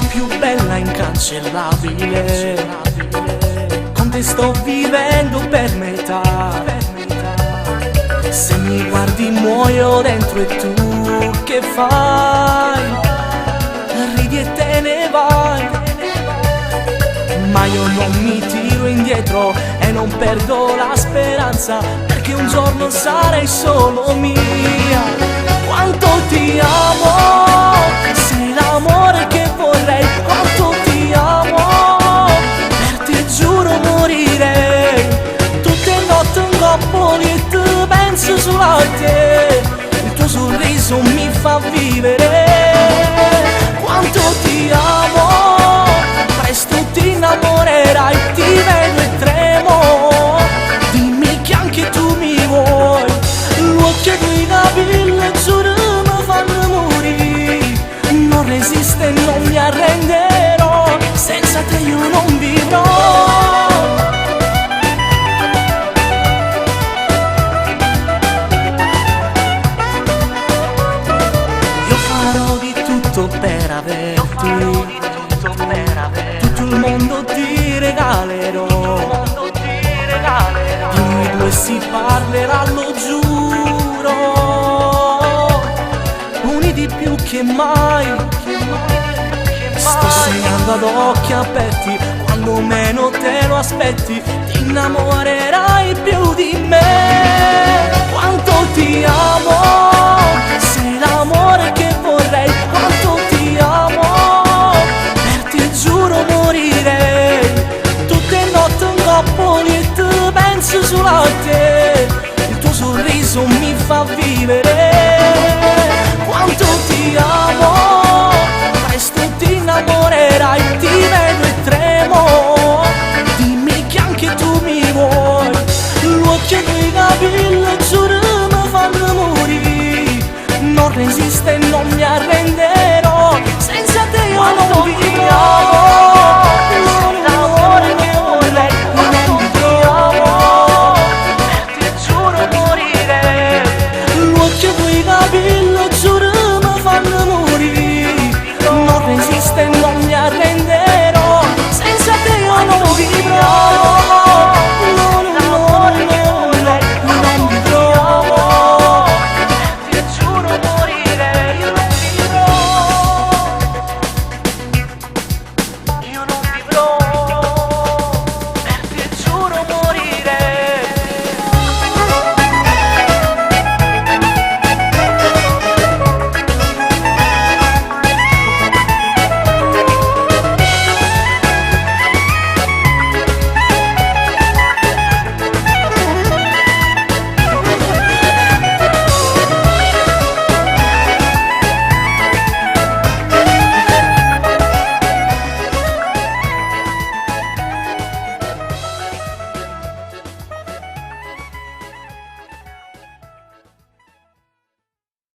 più bella, incancellabile. Con te sto vivendo per metà. Se mi guardi muoio dentro e tu che fai? Ridi e te ne vai. Ma io non mi tiro indietro e non perdo la speranza, perché un giorno sarai solo mia. Quanto ti amo, sei l'amore che vorrei. Quanto ti amo, per te giuro morirei. Tutte le notti in coppoli e tu penso solo a te. Il tuo sorriso mi fa vivere. Quanto ti amo, presto ti innamorerai. Ti vedo e tremo, dimmi che anche tu mi vuoi. L'occhio dei capelli giuro mi fanno morire. Non resisto e non mi arrenderò, senza te io non vivrò. Io farò di tutto per averti, tutto il mondo ti regalerò. Di noi due si parlerà, lo giuro, uni di più che mai. Sto segnando ad occhi aperti, quando meno te lo aspetti ti innamorerai più di me. Quanto ti amo, sei l'amore che vorrei. Quanto ti amo, per te giuro morirei. Tutte le notti in coppoli e tu penso solo a te. Il tuo sorriso mi fa vivere. Quanto ti amo, presto ti innamorerai. Ti vedo e tremo, dimmi che anche tu mi vuoi. L'occhio dei capelli giuro mi fanno morire. Non resisto e non mi arrenderò, senza te io non vivrò. L'amore che vorrei, quanto ti amo, per te giuro morire. L'occhio dei capelli